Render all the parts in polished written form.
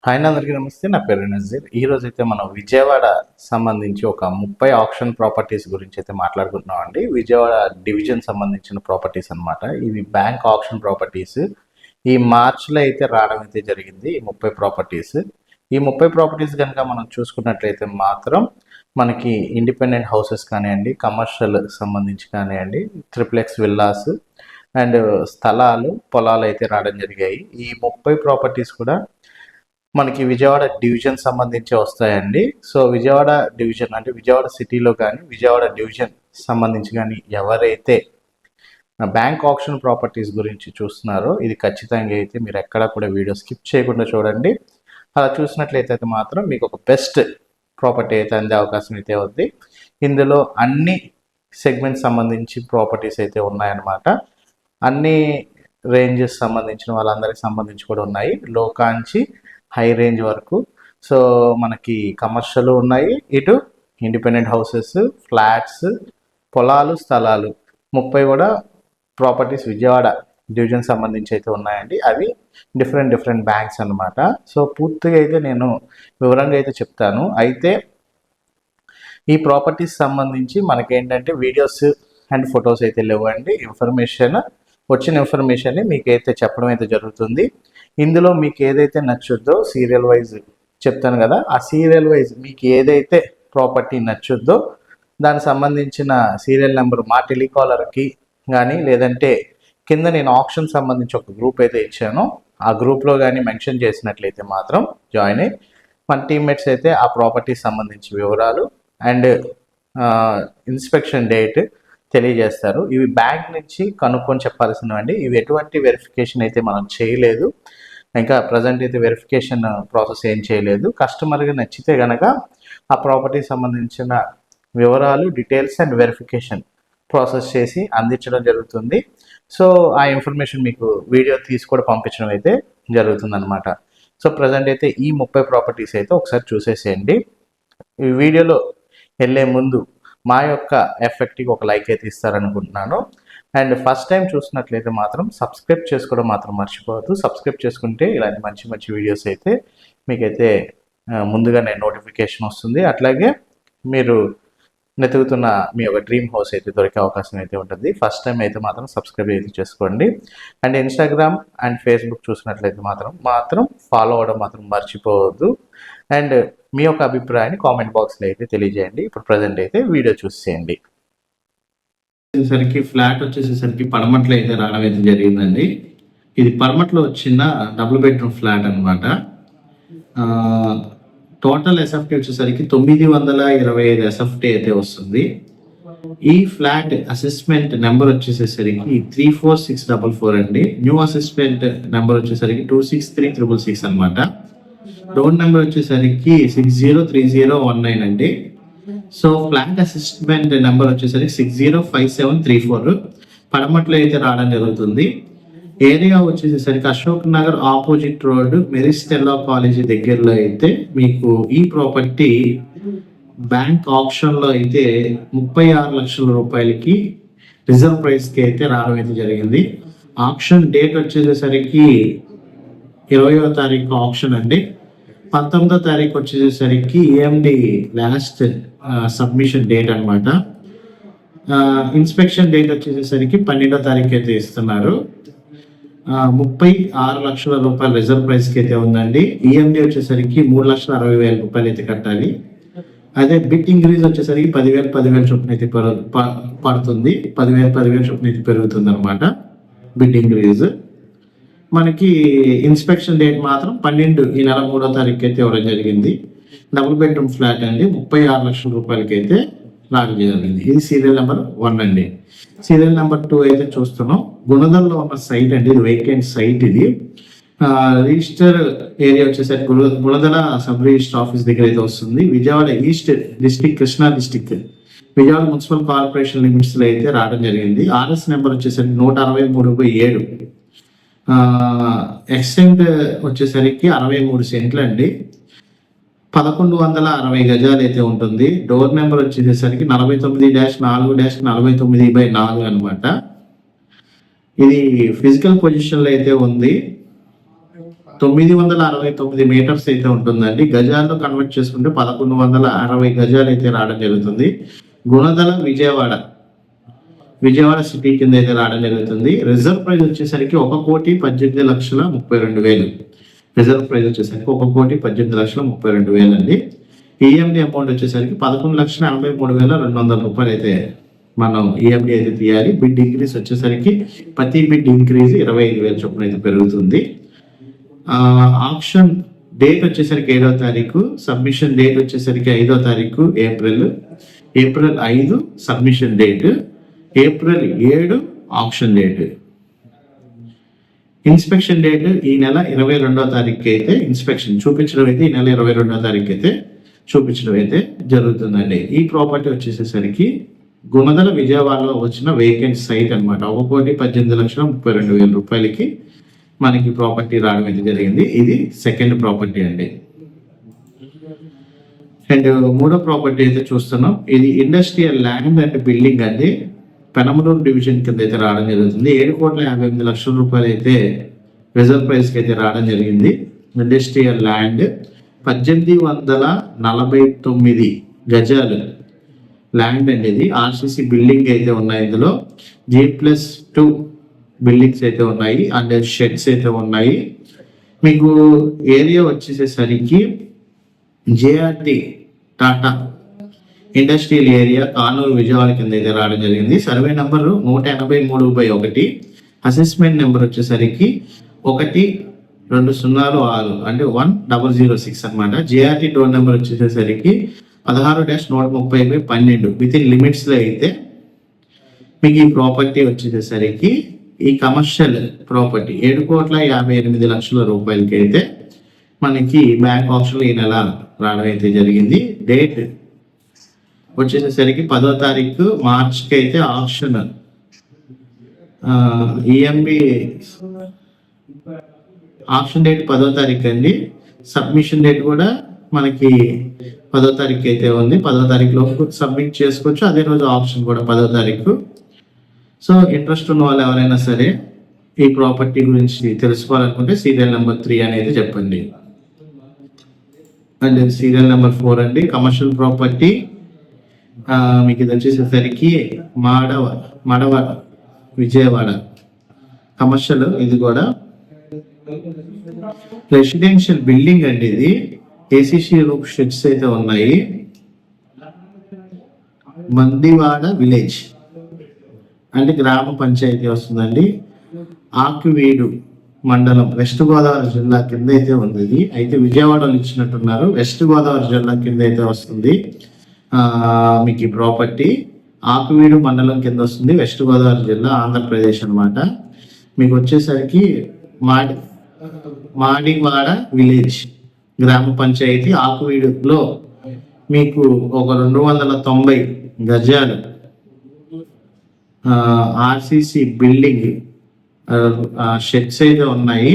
Hi అందరికీ నమస్తే. నా పేరు నజీర్. ఈరోజు అయితే మనం విజయవాడ సంబంధించి ఒక 30 ఆప్షన్ ప్రాపర్టీస్ గురించి అయితే మాట్లాడుకుంటున్నాం అండి. విజయవాడ డివిజన్ సంబంధించిన ప్రాపర్టీస్ అన్నమాట. ఇవి బ్యాంక్ ఆప్షన్ ప్రాపర్టీస్. ఈ మార్చ్లో అయితే రావడం అయితే జరిగింది ఈ 30 ప్రాపర్టీస్. ఈ 30 ప్రాపర్టీస్ కనుక మనం చూసుకున్నట్లయితే మాత్రం మనకి ఇండిపెండెంట్ హౌసెస్ కానివ్వండి, కమర్షియల్ సంబంధించి కానివ్వండి, ట్రిప్లెక్స్ విల్లాస్ అండ్ స్థలాలు, పొలాలు అయితే రావడం జరిగాయి. ఈ 30 ప్రాపర్టీస్ కూడా మనకి విజయవాడ డివిజన్ సంబంధించి వస్తాయండి. సో విజయవాడ డివిజన్ అంటే విజయవాడ సిటీలో కానీ విజయవాడ డివిజన్ సంబంధించి కానీ ఎవరైతే బ్యాంక్ ఆప్షన్ ప్రాపర్టీస్ గురించి చూస్తున్నారో ఇది ఖచ్చితంగా అయితే మీరు ఎక్కడా కూడా వీడియో స్కిప్ చేయకుండా చూడండి. అలా చూసినట్లయితే మాత్రం మీకు ఒక బెస్ట్ ప్రాపర్టీ అయితే అందే అవకాశం అయితే ఉంది. ఇందులో అన్ని సెగ్మెంట్స్ సంబంధించి ప్రాపర్టీస్ అయితే ఉన్నాయన్నమాట. అన్ని రేంజెస్ సంబంధించిన వాళ్ళందరికి సంబంధించి కూడా ఉన్నాయి, లో కాంచి హై రేంజ్ వరకు. సో మనకి కమర్షియల్ ఉన్నాయి, ఇటు ఇండిపెండెంట్ హౌసెస్, ఫ్లాట్స్, పొలాలు, స్థలాలు 30 కూడా ప్రాపర్టీస్ విజయవాడ డివిజన్ సంబంధించి అయితే ఉన్నాయండి. అవి డిఫరెంట్ బ్యాంక్స్ అన్నమాట. సో పూర్తిగా అయితే నేను వివరంగా అయితే చెప్తాను. అయితే ఈ ప్రాపర్టీస్ సంబంధించి మనకేంటంటే వీడియోస్ అండ్ ఫొటోస్ అయితే లేవండి. వచ్చిన ఇన్ఫర్మేషన్ని మీకు అయితే చెప్పడం అయితే జరుగుతుంది. ఇందులో మీకు ఏదైతే నచ్చుద్దో సీరియల్ వైజ్ చెప్తాను కదా, ఆ సీరియల్ వైజ్ మీకు ఏదైతే ప్రాపర్టీ నచ్చుద్దో దానికి సంబంధించిన సీరియల్ నెంబర్ మా టెలికాలర్కి కానీ లేదంటే కింద నేను ఆప్షన్ సంబంధించి ఒక గ్రూప్ అయితే ఇచ్చాను, ఆ గ్రూప్లో కానీ మెన్షన్ చేసినట్లయితే మాత్రం జాయిన్ అయ్యి మన టీమ్మేట్స్ అయితే ఆ ప్రాపర్టీ సంబంధించి వివరాలు అండ్ ఇన్స్పెక్షన్ డేట్ తెలియజేస్తారు. ఇవి బ్యాంక్ నుంచి కనుక్కొని చెప్పాల్సినవండి. ఇవి ఎటువంటి వెరిఫికేషన్ అయితే మనం చేయలేదు, ఇంకా ప్రజెంట్ అయితే వెరిఫికేషన్ ప్రాసెస్ ఏం చేయలేదు. కస్టమర్గా నచ్చితే కనుక ఆ ప్రాపర్టీకి సంబంధించిన వివరాలు, డీటెయిల్స్ అండ్ వెరిఫికేషన్ ప్రాసెస్ చేసి అందించడం జరుగుతుంది. సో ఆ ఇన్ఫర్మేషన్ మీకు వీడియో తీసి కూడా పంపించడం అయితే జరుగుతుంది అనమాట. సో ప్రజెంట్ అయితే ఈ 30 ప్రాపర్టీస్ అయితే ఒకసారి చూసేసేయండి. ఈ వీడియోలో వెళ్ళే ముందు మా యొక్క ఎఫెక్ట్కి ఒక లైక్ అయితే ఇస్తారనుకుంటున్నాను. అండ్ ఫస్ట్ టైం చూసినట్లయితే మాత్రం సబ్స్క్రైబ్ చేసుకోవడం మాత్రం మర్చిపోవద్దు. సబ్స్క్రైబ్ చేసుకుంటే ఇలాంటి మంచి వీడియోస్ అయితే మీకైతే ముందుగానే నోటిఫికేషన్ వస్తుంది. అట్లాగే మీరు వెతుకుతున్న మీ యొక్క డ్రీమ్ హౌస్ అయితే దొరికే అవకాశం అయితే ఉంటుంది. ఫస్ట్ టైం అయితే మాత్రం సబ్స్క్రైబ్ అయితే చేసుకోండి. అండ్ ఇన్స్టాగ్రామ్ అండ్ ఫేస్బుక్ చూసినట్లయితే మాత్రం ఫాలో అవ్వడం మాత్రం మర్చిపోవద్దు. అండ్ మీ యొక్క అభిప్రాయాన్ని కామెంట్ బాక్స్లో అయితే తెలియజేయండి. ఇప్పుడు ప్రజెంట్ అయితే వీడియో చూసేయండి. ఫ్లాట్ వచ్చేసేసరికి పడమట్లో అయితే రావడం అయితే జరిగిందండి. ఇది పడమట్లో వచ్చిన డబుల్ బెడ్రూమ్ ఫ్లాట్ అనమాట. టోటల్ ఎస్ఎఫ్టీ వచ్చేసరికి 925 ఎస్ఎఫ్టీ అయితే వస్తుంది. ఈ ఫ్లాట్ అసెస్మెంట్ నెంబర్ వచ్చేసేసరికి 346444 అండి. న్యూ అసెస్మెంట్ నెంబర్ వచ్చేసరికి 263666 అనమాట. డోర్ నెంబర్ వచ్చేసరికి 603019 అండి. సో ఫ్లాట్ అసెస్మెంట్ నెంబర్ వచ్చేసరికి 605734 పడమట్లో అయితే రావడం జరుగుతుంది. ఏరియా వచ్చేసరికి Ashok Nagar opposite road Maris Stella college దగ్గరలో అయితే మీకు ఈ ప్రాపర్టీ బ్యాంక్ ఆప్షన్ లో అయితే 36 లక్షల రూపాయలకి రిజర్వ్ ప్రైస్ కి అయితే రావడం అయితే జరిగింది. ఆప్షన్ డేట్ వచ్చేసరికి 20వ తారీఖు ఆప్షన్ అండి. 19వ తారీఖు వచ్చేసరికి ఏఎండి లాస్ట్ సబ్మిషన్ డేట్ అనమాట. ఇన్స్పెక్షన్ డేట్ వచ్చేసరికి 12వ తారీఖు అయితే ఇస్తున్నారు. 36 లక్షల రూపాయల రిజర్వ్ ప్రైస్ కి అయితే ఉందండి. ఈఎండి వచ్చేసరికి 3,60,000 రూపాయలు అయితే కట్టాలి. అదే బిట్ ఇంక్రీజ్ వచ్చేసరికి 10,000 చొప్పున అయితే పడుతుంది. 10,000 చొప్పున అయితే పెరుగుతుంది అనమాట బిట్ ఇంక్రీజ్. మనకి ఇన్స్పెక్షన్ డేట్ మాత్రం 12 ఈ నెల 3వ తారీఖు అయితే ఇవ్వడం జరిగింది. డబుల్ బెడ్రూమ్ ఫ్లాట్ అండి, 36 లక్షల రూపాయలకి అయితే రావడం జరిగింది. ఇది సీరియల్ నెంబర్ 1 అండి. సీరియల్ నెంబర్ 2 అయితే చూస్తున్నాం. గుణదల్లో ఉన్న సైట్ అండి, ఇది వేకెంట్ సైట్. ఇది రిజిస్టర్ ఏరియా వచ్చేసరికి గుణదల సబ్ రిజిస్టర్ ఆఫీస్ దగ్గర అయితే వస్తుంది. Vijayawada east district, Krishna district, Vijayawada municipal corporation limits లో అయితే రావడం జరిగింది. ఆర్ఎస్ నెంబర్ వచ్చేసరికి 163/7. ఎక్స్టెంట్ వచ్చేసరికి 63 సెంట్లు అండి. 1160 గజాలు అయితే ఉంటుంది. డోర్ నెంబర్ వచ్చేసరికి 49-4-49/4 అనమాట. ఇది ఫిజికల్ పొజిషన్ లో అయితే ఉంది. 969 మీటర్స్ అయితే ఉంటుందండి. గజాల్లో కన్వర్ట్ చేసుకుంటే 1160 గజాలు అయితే రావడం జరుగుతుంది. గుణదల విజయవాడ సిటీ కింద అయితే రావడం జరుగుతుంది. రిజర్వ్ ప్రైస్ వచ్చేసరికి 1,18,32,000. రిజర్వ్ ప్రైస్ వచ్చేసరికి 1,18,32,000 అండి. ఈఎండి అమౌంట్ వచ్చేసరికి 11,83,200 రూపాయలు అయితే మనం ఈఎండి అయితే తీయాలి. బిడ్ ఇంక్రీజ్ వచ్చేసరికి ప్రతి బిడ్ ఇంక్రీజ్ 25,000 చొప్పున అయితే పెరుగుతుంది. ఆప్షన్ డేట్ వచ్చేసరికి 7వ తారీఖు, సబ్మిషన్ డేట్ వచ్చేసరికి 5వ తారీఖు April 5 submission date, April 7 option date. Inspection date ఈ నెల 22వ తారీఖు అయితే ఇన్స్పెక్షన్ చూపించడం అయితే ఈ నెల 22వ తారీఖు అయితే చూపించడం అయితే జరుగుతుందండి. ఈ ప్రాపర్టీ వచ్చేసేసరికి గుణదల విజయవాడలో వచ్చిన వేకెంట్ సైట్ అనమాట. 1,18,32,000 రూపాయలకి మనకి ప్రాపర్టీ రావడం అయితే జరిగింది. ఇది సెకండ్ ప్రాపర్టీ అండి. అండ్ మూడో ప్రాపర్టీ అయితే చూస్తున్నాం. ఇది ఇండస్ట్రియల్ ల్యాండ్ అండ్ బిల్డింగ్ అండి. పెనమలూరు డివిజన్ కింద అయితే రావడం జరుగుతుంది. 7,58,00,000 రూపాయలు అయితే రిజర్వ్ ప్రైస్ కి అయితే రావడం జరిగింది. ఇండస్ట్రియల్ ల్యాండ్ 1,849 గజాలు ల్యాండ్ అండి. ఇది ఆర్సిసి బిల్డింగ్ అయితే ఉన్నాయి. ఇందులో G+2 బిల్డింగ్స్ అయితే ఉన్నాయి అండ్ షెడ్స్ అయితే ఉన్నాయి. మీకు ఏరియా వచ్చేసేసరికి JRT Tata industrial area Kanuru Vijayawada కింద అయితే రావడం జరిగింది. సర్వే నెంబర్ 183/1, అసెస్మెంట్ నెంబర్ వచ్చేసరికి 12006 అంటే 1006 అనమాట. జేఆర్టీ డోర్ నెంబర్ వచ్చేసేసరికి 16-130/12 విత్ ఇన్ లిమిట్స్ లో అయితే మీకు ఈ ప్రాపర్టీ వచ్చేసేసరికి ఈ కమర్షియల్ ప్రాపర్టీ 7,58,00,000 రూపాయలకి అయితే మనకి బ్యాంక్ ఆప్షన్ ఈ నెల రావడం అయితే జరిగింది. డేట్ వచ్చేసేసరికి 10వ తారీఖు మార్చ్కి అయితే ఆప్షన్ ఈఎంబి ఆప్షన్ డేట్ 10వ తారీఖు అండి. సబ్మిషన్ డేట్ కూడా మనకి 10వ తారీఖు అయితే ఉంది. 10వ తారీఖులో సబ్మిట్ చేసుకోవచ్చు. అదే రోజు ఆప్షన్ కూడా 10వ తారీఖు. సో ఇంట్రెస్ట్ ఉన్న వాళ్ళు ఎవరైనా సరే ఈ ప్రాపర్టీ గురించి తెలుసుకోవాలనుకుంటే సీరియల్ నెంబర్ 3 అనేది చెప్పండి. అండ్ సీరియల్ నెంబర్ 4 అండి. కమర్షియల్ ప్రాపర్టీ మీకు ఇది వచ్చేసేసరికి మడవ విజయవాడ కమర్షియల్. ఇది కూడా రెసిడెన్షియల్ బిల్డింగ్ అండి. ఇది ఏసీసీ రూప్ షెడ్స్ అయితే ఉన్నాయి. మందివాడ విలేజ్ అంటే గ్రామ పంచాయతీ వస్తుందండి. ఆకువీడు మండలం వెస్ట్ గోదావరి జిల్లా కింద అయితే ఉంది. ఇది అయితే విజయవాడలో ఇచ్చినట్టున్నారు. వెస్ట్ గోదావరి జిల్లా కింద అయితే వస్తుంది మీకు ఈ ప్రాపర్టీ. ఆకువీడు మండలం కింద వస్తుంది, వెస్ట్ గోదావరి జిల్లా, ఆంధ్రప్రదేశ్ అనమాట. మీకు వచ్చేసరికి మాడివాడ విలేజ్ గ్రామ పంచాయతీ ఆకువీడులో మీకు ఒక 290 గజాలు ఆర్సిసి బిల్డింగ్ షెడ్స్ అయితే ఉన్నాయి.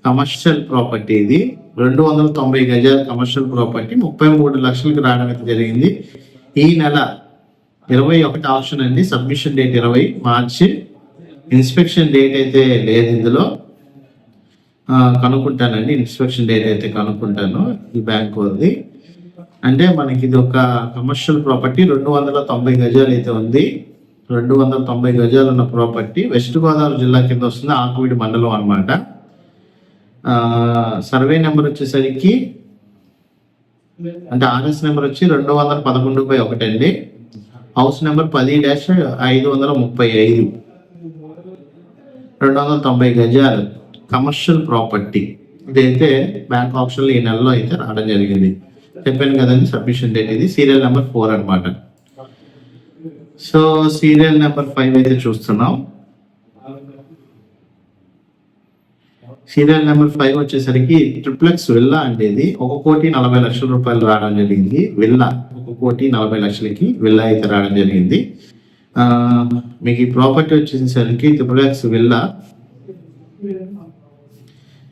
కమర్షియల్ ప్రాపర్టీ ఇది 290 గజాల కమర్షియల్ ప్రాపర్టీ 33 లక్షలకు రావడం అయితే జరిగింది. ఈ నెల 21 ఆప్షన్ అండి. సబ్మిషన్ డేట్ 20 మార్చి. ఇన్స్పెక్షన్ డేట్ అయితే లేదు ఇందులో. కనుక్కుంటానండి ఇన్స్పెక్షన్ డేట్ అయితే కనుక్కుంటాను. ఈ బ్యాంక్ ఉంది అంటే మనకి ఇది ఒక కమర్షియల్ ప్రాపర్టీ 290 గజాలు అయితే ఉంది. 290 గజాలు ఉన్న ప్రాపర్టీ వెస్ట్ గోదావరి జిల్లా కింద వస్తుంది, ఆకువీడు మండలం అనమాట. సర్వే నెంబర్ వచ్చేసరికి అంటే ఆర్ఎస్ నెంబర్ వచ్చి 211/1 అండి. House number 10-535. 290 గజాలు కమర్షియల్ ప్రాపర్టీ. ఇదైతే బ్యాంక్ ఆప్షన్ ఈ నెలలో అయితే రావడం జరిగింది. చెప్పాను కదండి సబ్మిషన్ డేట్. ఇది సీరియల్ నెంబర్ 4 అనమాట. సో సీరియల్ నెంబర్ 5 అయితే చూస్తున్నాం. సీరియల్ నెంబర్ 5 వచ్చేసరికి ట్రిప్లెక్స్ విల్లా అంటే ఇది 1,40,00,000 రూపాయలు రావడం జరిగింది. విల్లా 1,40,00,000కి విల్లా అయితే రావడం జరిగింది. మీకు ఈ ప్రాపర్టీ వచ్చేసరికి ట్రిప్లెక్స్ విల్లా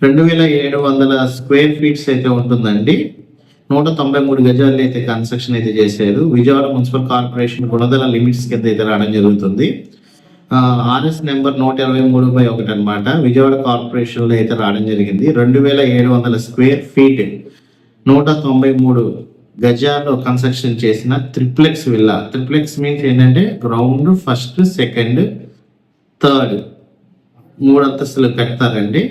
2,700 స్క్వేర్ ఫీట్స్ అయితే ఉంటుందండి. 193 గజాలు అయితే కన్స్ట్రక్షన్ అయితే చేశారు. Vijayawada municipal corporation Gunadala limits కింద అయితే రావడం జరుగుతుంది. ఆర్ఎస్ నెంబర్ 123/1 అనమాట. విజయవాడ కార్పొరేషన్ లో అయితే రావడం జరిగింది. 2700 స్క్వేర్ ఫీట్ 193 గజాల్లో కన్స్ట్రక్షన్ చేసిన త్రిప్లెక్స్ విల్లా. త్రిప్లెక్స్ మీన్స్ ఏంటంటే గ్రౌండ్, ఫస్ట్, సెకండ్, థర్డ్ 3 అంతస్తులు కడతారండి.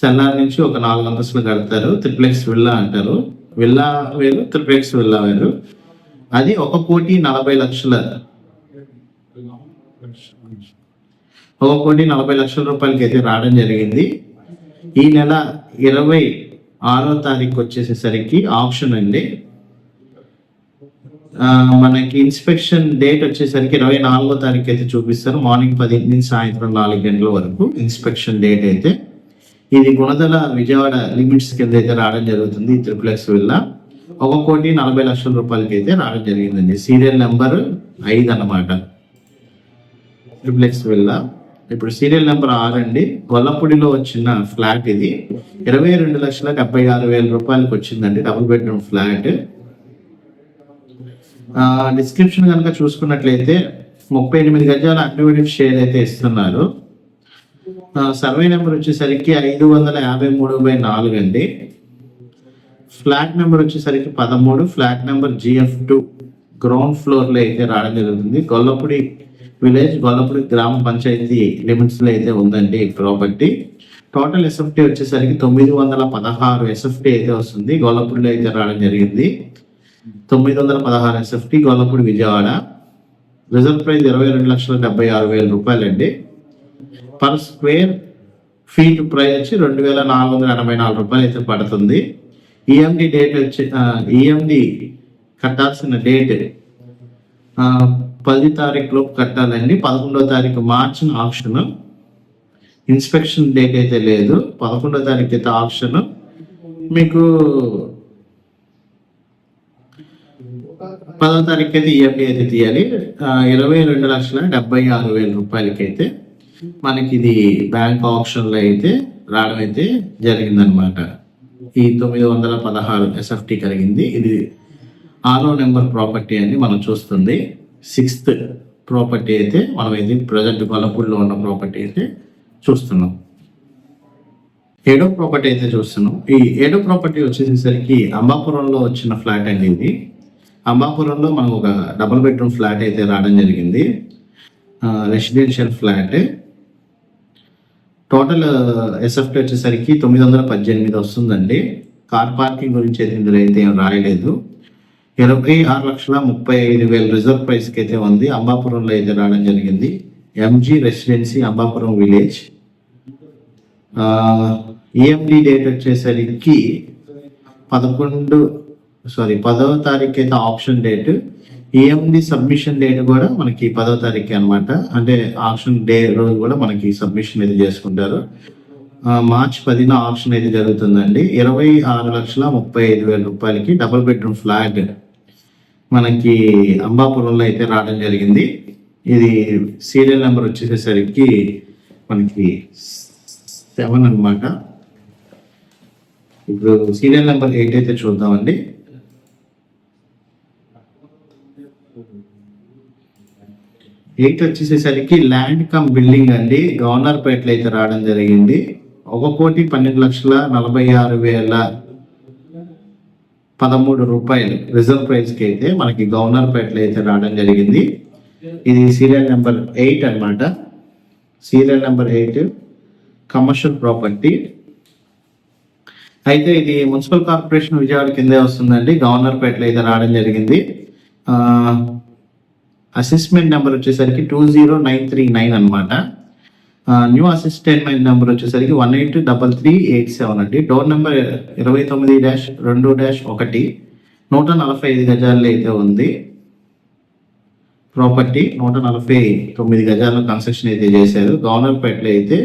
సెల్లార్ నుంచి ఒక 4 అంతస్తులు కడతారు. త్రిప్లెక్స్ విల్లా అంటారు. విల్లా వేరు, త్రిప్లెక్స్ విల్లా వేరు. అది 1,40,00,000 1,40,00,000 రూపాయలకి అయితే రావడం జరిగింది. ఈ నెల 26వ తారీఖు వచ్చేసేసరికి ఆప్షన్ అండి. మనకి ఇన్స్పెక్షన్ డేట్ వచ్చేసరికి 24వ తారీఖు అయితే చూపిస్తారు. మార్నింగ్ 10 నుంచి సాయంత్రం 4 గంటల వరకు ఇన్స్పెక్షన్ డేట్ అయితే. ఇది గుణదల విజయవాడ లిమిట్స్ కింద అయితే రావడం జరుగుతుంది. ఈ త్రిప్లెక్స్ విల్లా 1,40,00,000 రూపాయలకి అయితే రావడం జరిగిందండి. సీరియల్ నెంబర్ 5 అన్నమాట ట్రిప్లెక్స్ విల్లా. ఇప్పుడు సీరియల్ నెంబర్ 6 అండి. గొల్లపూడిలో వచ్చిన ఫ్లాట్ ఇది 22,76,000 రూపాయలకి వచ్చిందండి. Double bedroom flat. డిస్క్రిప్షన్ కనుక చూసుకున్నట్లయితే 38 గజాల అన్డివైడెడ్ షేర్ అయితే ఇస్తున్నారు. సర్వే నెంబర్ వచ్చేసరికి 553/4 అండి. ఫ్లాట్ నెంబర్ వచ్చేసరికి 13. Flat number GF2 ground floor లో అయితే రావడం జరుగుతుంది. గొల్లపూడి విలేజ్, గొల్లపూడి గ్రామ పంచాయతీ లిమిట్స్ లో అయితే ఉందండి ఈ ప్రాపర్టీ. టోటల్ SFT వచ్చేసరికి 916 SFT అయితే వస్తుంది. గొల్లపూడిలో అయితే రావడం జరిగింది. 916 SFT Gollapudi Vijayawada. Reserve price 22,76,000 రూపాయలండి. పర్ స్క్వేర్ ఫీట్ ప్రైస్ వచ్చి 2,484 రూపాయలు అయితే పడుతుంది. ఈఎండి డేట్ వచ్చి ఈఎండి కట్టాల్సిన డేట్ 10 తారీఖు లోపు కట్టాలండి. 11వ తారీఖు మార్చి ఆప్షన్. ఇన్స్పెక్షన్ డేట్ అయితే లేదు. 11వ తారీఖు అయితే ఆప్షన్. మీకు 10వ తారీఖు అయితే ఈఎండి అయితే తీయాలి. 22,76,000 రూపాయలకి అయితే మనకి ఇది బ్యాంక్ ఆప్షన్ లో అయితే రావడం అయితే జరిగిందనమాట. ఈ 916 SFT కలిగింది. ఇది 6వ నెంబర్ ప్రాపర్టీ అని మనం చూస్తుంది. 6th ప్రాపర్టీ అయితే మనం ఇది ప్రజెంట్ గొల్లపూడిలో ఉన్న ప్రాపర్టీ అయితే చూస్తున్నాం. 7వ ప్రాపర్టీ అయితే చూస్తున్నాం. ఈ 7వ ప్రాపర్టీ వచ్చేసరికి అంబాపురంలో వచ్చిన ఫ్లాట్ అండి. ఇది అంబాపురంలో మనం ఒక డబుల్ బెడ్రూమ్ ఫ్లాట్ అయితే రావడం జరిగింది. Residential flat. టోటల్ SFT వచ్చేసరికి 918 వస్తుందండి. కార్ పార్కింగ్ గురించి అయితే ఇందులో అయితే ఏం రాయలేదు. 26,35,000 రిజర్వ్ ప్రైస్ కి అయితే ఉంది. అంబాపురంలో అయితే రావడం జరిగింది. MG residency Ambapuram village. EMD date వచ్చేసరికి 10వ తారీఖు అయితే option date. EMD submission date కూడా మనకి 10వ తారీఖు అనమాట. అంటే ఆప్షన్ డే రోజు కూడా మనకి సబ్మిషన్ అయితే చేసుకుంటారు. మార్చి 10న ఆప్షన్ అయితే జరుగుతుందండి. 26,35,000 రూపాయలకి డబుల్ బెడ్రూమ్ ఫ్లాట్ మనకి అంబాపురంలో అయితే రావడం జరిగింది. ఇది సీరియల్ నెంబర్ వచ్చేసరికి మనకి 7 అనమాట. ఇప్పుడు సీరియల్ నెంబర్ 8 అయితే చూద్దామండి. ఎయిట్ వచ్చేసేసరికి ల్యాండ్ కమ్ బిల్డింగ్ అండి. గవర్నర్ పేటలో అయితే రావడం జరిగింది. 1,12,46,013 రూపాయలు రిజర్వ్ ప్రైస్ కి అయితే మనకి గవర్నర్ పేటలో అయితే రావడం జరిగింది. ఇది సీరియల్ నెంబర్ 8 అన్నమాట. Serial number 8 commercial property. అయితే ఇది మున్సిపల్ కార్పొరేషన్ విజయవాడ కిందే వస్తుందండి. గవర్నర్ పేటలో అయితే రావడం జరిగింది. అసెస్మెంట్ నెంబర్ వచ్చేసరికి 20939 అనమాట. న్యూ అసిస్టెంట్ నెంబర్ వచ్చేసరికి 183387 అండి. డోర్ నెంబర్ 29-2-1 145 గజాల్లో అయితే ఉంది ప్రాపర్టీ. 149 గజాల్లో కన్స్ట్రక్షన్ అయితే చేశారు. గవర్నర్ పేటలో అయితే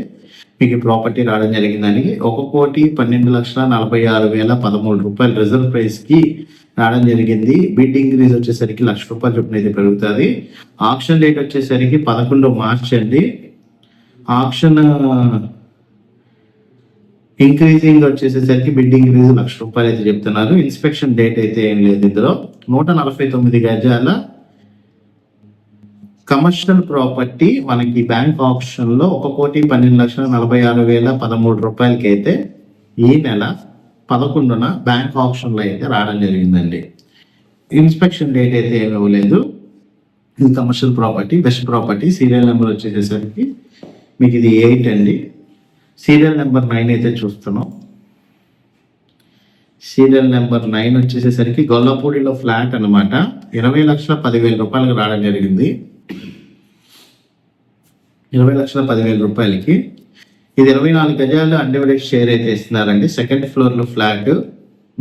మీకు ప్రాపర్టీ రావడం జరిగిందని 1,12,46,013 రూపాయలు రిజర్వ్ ప్రైస్ కి రావడం జరిగింది. బిడ్ ఇంక్రీజ్ వచ్చేసరికి ₹1,00,000 చొప్పున అయితే పెరుగుతుంది. ఆప్షన్ డేట్ వచ్చేసరికి 11 మార్చ్ అండి. ఆప్షన్ ఇంక్రీజింగ్ వచ్చేసేసరికి బిడ్ ఇంక్రీజ్ ₹1,00,000 అయితే చెప్తున్నారు. ఇన్స్పెక్షన్ డేట్ అయితే ఏం లేదు. ఇందులో 149 గజాల కమర్షియల్ ప్రాపర్టీ మనకి బ్యాంక్ ఆప్షన్ లో 1,12,46,013 రూపాయలకి అయితే ఈ నెల 11న బ్యాంక్ ఆప్షన్ లో అయితే రావడం జరిగిందండి. ఇన్స్పెక్షన్ డేట్ అయితే ఏమి ఇవ్వలేదు. ఇది commercial property, best property. Serial number వచ్చేసేసరికి మీకు ఇది 8 అండి. సీరియల్ నెంబర్ 9 అయితే చూస్తున్నాం. సీరియల్ నెంబర్ 9 వచ్చేసేసరికి గొల్లపూడిలో ఫ్లాట్ అనమాట. 20,10,000 రూపాయలకు రావడం జరిగింది. 20,10,000 రూపాయలకి ఇది 24 గజాలు అన్డివైడెడ్ షేర్ అయితే ఇస్తున్నారండి. సెకండ్ ఫ్లోర్ లో ఫ్లాట్.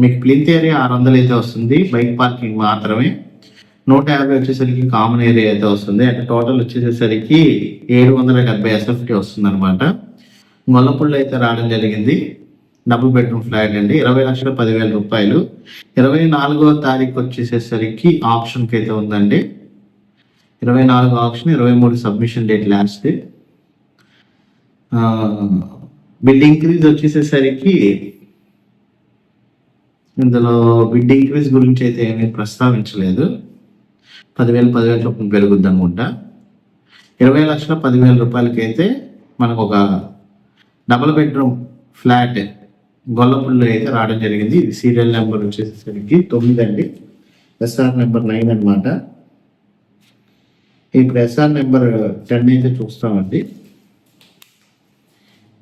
మీకు ప్లింత్ ఏరియా 600 అయితే వస్తుంది, బైక్ పార్కింగ్ మాత్రమే. 150 వచ్చేసరికి కామన్ ఏరియా అయితే వస్తుంది. అంటే టోటల్ వచ్చేసేసరికి 770 SFT వస్తుంది అనమాట. గొల్లపూడిలో అయితే రావడం జరిగింది. డబుల్ బెడ్రూమ్ ఫ్లాట్ అండి. 20,10,000 రూపాయలు. 24వ తారీఖు వచ్చేసేసరికి ఆప్షన్కి అయితే ఉందండి. 24 option, 23 submission date last. Bid increase వచ్చేసేసరికి ఇందులో బిడ్ ఇంక్రీజ్ గురించి అయితే ఏమీ ప్రస్తావించలేదు. 10,000 చొప్పున పెరుగుద్ది అనుకుంటా. 20,10,000 రూపాయలకి అయితే మనకు ఒక డబుల్ బెడ్రూమ్ ఫ్లాట్ గొల్లపూడిలో అయితే రావడం జరిగింది. ఇది సీరియల్ నెంబర్ వచ్చేసరికి 9 అండి. SR నెంబర్ 9 అనమాట. ఇప్పుడు SR నెంబర్ 10 అయితే చూస్తామండి.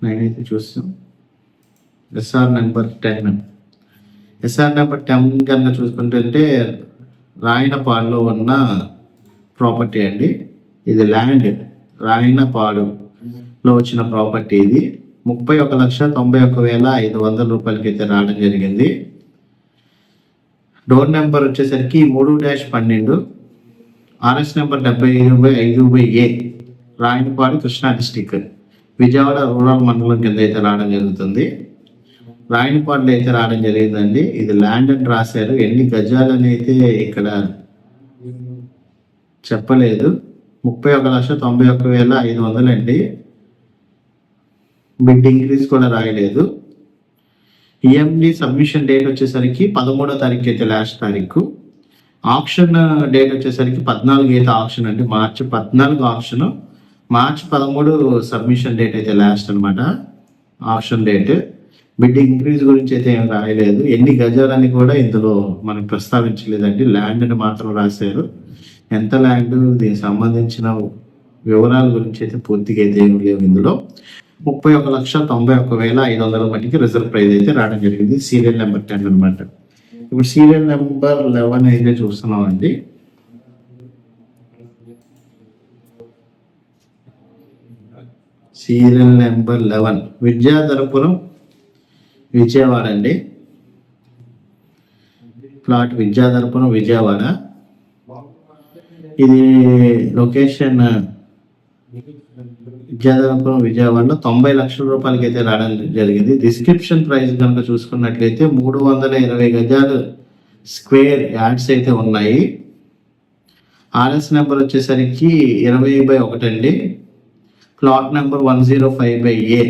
9 అయితే చూస్తాం. SR number 10. SR నెంబర్ 10 కనుక చూసుకుంటే రాయనపాడులో ఉన్న ప్రాపర్టీ అండి. ఇది ల్యాండ్ రాయనపాడులో వచ్చిన ప్రాపర్టీ. ఇది 31,91,500 రూపాయలకి అయితే రావడం జరిగింది. డోర్ నెంబర్ వచ్చేసరికి 3-12, RS number 75/5/A, Rayanapadu, Krishna district, Vijayawada rural మండలం కింద అయితే రావడం జరుగుతుంది. రాయనపాడులో అయితే రావడం జరిగిందండి. ఇది ల్యాండ్ అని రాశారు. ఎన్ని గజాలని అయితే ఇక్కడ చెప్పలేదు. 31,91,500 అండి. బిడ్ ఇంక్రీజ్ కూడా రాయలేదు. ఈఎండి సబ్మిషన్ డేట్ వచ్చేసరికి 13వ తారీఖు అయితే లాస్ట్ తారీఖు. ఆప్షన్ డేట్ వచ్చేసరికి 14 అయితే ఆప్షన్ అండి. మార్చి 14 ఆప్షన్, మార్చి 13 సబ్మిషన్ డేట్ అయితే లాస్ట్ అనమాట ఆప్షన్ డేట్. బిడ్ ఇంక్రీజ్ గురించి అయితే ఏం రాయలేదు. ఎన్ని గజాలని కూడా ఇందులో మనకు ప్రస్తావించలేదండి. ల్యాండ్ అని మాత్రం రాశారు. ఎంత ల్యాండ్, దీనికి సంబంధించిన వివరాల గురించి అయితే పూర్తిగా అయితే ఏమి లేవు ఇందులో. 31,91,500 మట్టికి రిజర్వ్ ప్రైజ్ అయితే రావడం జరిగింది. సీరియల్ నెంబర్ 10 అనమాట. ఇప్పుడు సీరియల్ నెంబర్ 11 అయితే చూస్తున్నాం అండి. సీరియల్ నెంబర్ 11 విద్యాధరపురం, విజయవాడ అండి. ప్లాట్ విద్యాధరపురం, విజయవాడ. ఇది లొకేషన్ విద్యాధరపురం, విజయవాడలో 90 లక్షల రూపాయలకి అయితే రావడం జరిగింది. డిస్క్రిప్షన్ ప్రైస్ కనుక చూసుకున్నట్లయితే 320 గజాలు స్క్వేర్ యార్డ్స్ అయితే ఉన్నాయి. RS నెంబర్ వచ్చేసరికి 20/1 అండి. Plot number 105/A,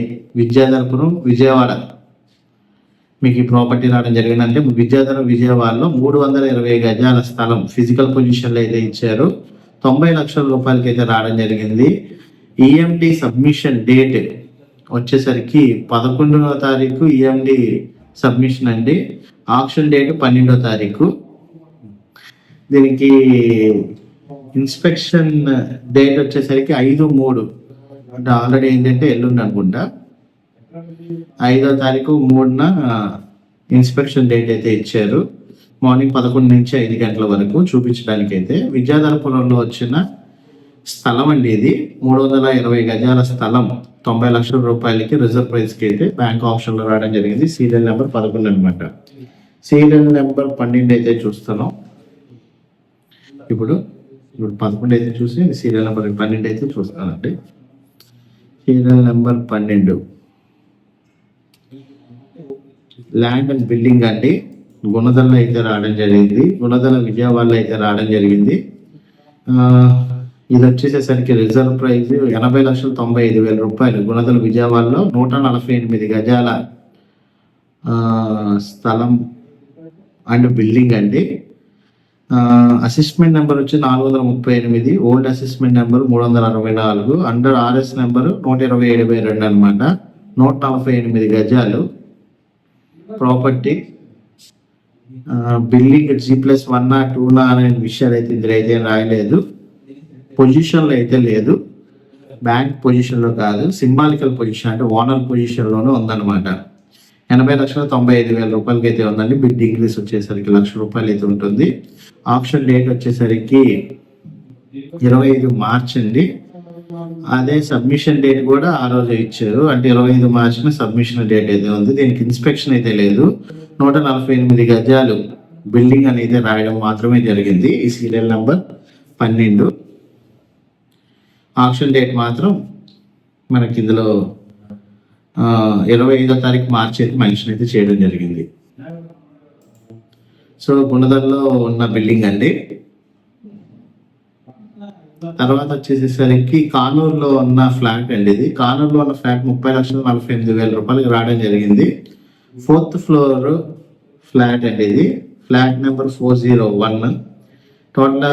Vidyadharapuram, Vijayawada. మీకు ఈ ప్రాపర్టీ రావడం జరిగింది. అంటే విజయవాడలో 320 గజాల స్థలం ఫిజికల్ పొజిషన్లో అయితే ఇచ్చారు. 90 లక్షల రూపాయలకి అయితే రావడం జరిగింది. ఈఎండి సబ్మిషన్ డేట్ వచ్చేసరికి 11వ తారీఖు ఈఎండి సబ్మిషన్ అండి. ఆప్షన్ డేట్ 12వ తారీఖు. దీనికి ఇన్స్పెక్షన్ డేట్ వచ్చేసరికి 5/3, అంటే ఆల్రెడీ ఏంటంటే ఎల్లుండి అనుకుంటా. 5వ తారీఖు 3న ఇన్స్పెక్షన్ డేట్ అయితే ఇచ్చారు. మార్నింగ్ 11 నుంచి 5 గంటల వరకు చూపించడానికి అయితే. విద్యాధరపురంలో వచ్చిన స్థలం అండి ఇది. 320 గజాల స్థలం 90 లక్షల రూపాయలకి రిజర్వ్ ప్రైస్కి అయితే బ్యాంక్ ఆప్షన్లో రావడం జరిగింది. సీరియల్ నెంబర్ 11 అనమాట. సీరియల్ నెంబర్ 12 అయితే చూస్తున్నాం. ఇప్పుడు 11 అయితే చూసి సీరియల్ నెంబర్ 12 అయితే చూస్తానండి. Serial number 12 land and building అండి. గుణదల అయితే రావడం జరిగింది. గుణదల విజయవాడలో అయితే రావడం జరిగింది. ఇది వచ్చేసేసరికి రిజర్వ్ ప్రైజ్ 80,95,000 రూపాయలు. గుణదల విజయవాడలో 148 గజాల స్థలం అండ్ బిల్డింగ్ అండి. అసెస్మెంట్ నెంబర్ వచ్చి 438, old assessment number 364, under RS number 127/2 అనమాట. 148 గజాలు ప్రాపర్టీ. బిల్డింగ్ G+1 2 అనే విషయాలు అయితే ఇందులో అయితే రాయలేదు. పొజిషన్లో అయితే లేదు, బ్యాంక్ పొజిషన్లో కాదు, సింబాలికల్ పొజిషన్ అంటే ఓనర్ పొజిషన్లోనే ఉందన్నమాట. 80,95,000 రూపాయలకి అయితే ఉందండి. బిడ్ ఇంక్రీస్ వచ్చేసరికి ₹1,00,000 అయితే ఉంటుంది. ఆప్షన్ డేట్ వచ్చేసరికి 25 మార్చ్ అండి. అదే సబ్మిషన్ డేట్ కూడా ఆ రోజు ఇచ్చారు, అంటే 25 మార్చిన సబ్మిషన్ డేట్ అయితే ఉంది. దీనికి ఇన్స్పెక్షన్ అయితే లేదు. 148 గజాలు బిల్డింగ్ అనేది రాయడం మాత్రమే జరిగింది. ఈ సీరియల్ నెంబర్ 12. ఆప్షన్ డేట్ మాత్రం మనకి ఇందులో 25వ తారీఖు మార్చి అయితే మెన్షన్ అయితే చేయడం జరిగింది. సో గుణదల్లో ఉన్న బిల్డింగ్ అండి. తర్వాత వచ్చేసేసరికి కానూరులో ఉన్న ఫ్లాట్ అండి. ఇది కానూరులో ఉన్న ఫ్లాట్ 30,48,000 రూపాయలకి రావడం జరిగింది. 4th ఫ్లోర్ ఫ్లాట్ అండి. ఇది ఫ్లాట్ నెంబర్ 401. టోటల్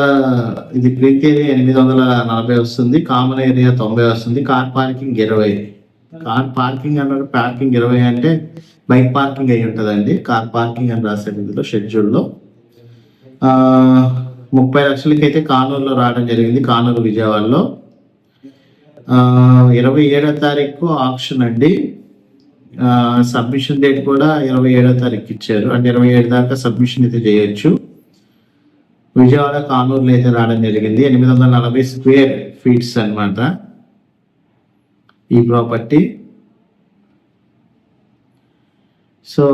ఇది ప్రింట్ ఏరియా 840 వస్తుంది, కామన్ ఏరియా 90 వస్తుంది, కార్ పార్కింగ్ 20. కార్ పార్కింగ్ అన్నారు, పార్కింగ్ 20 అంటే బైక్ పార్కింగ్ అయి ఉంటుందండి. కార్ పార్కింగ్ అని రాశారు ఇందులో షెడ్యూల్లో. 30 లక్షలకి అయితే కానూరులో రావడం జరిగింది, కానూరు విజయవాడలో. 27వ తారీఖు ఆప్షన్ అండి. సబ్మిషన్ డేట్ కూడా 27వ తారీఖు ఇచ్చారు, అంటే 27 దాకా సబ్మిషన్ అయితే చేయొచ్చు. విజయవాడ కానూరులో అయితే రావడం జరిగింది. 840 స్క్వేర్ ఫీట్స్ అనమాట ఈ ప్రాపర్టీ. సో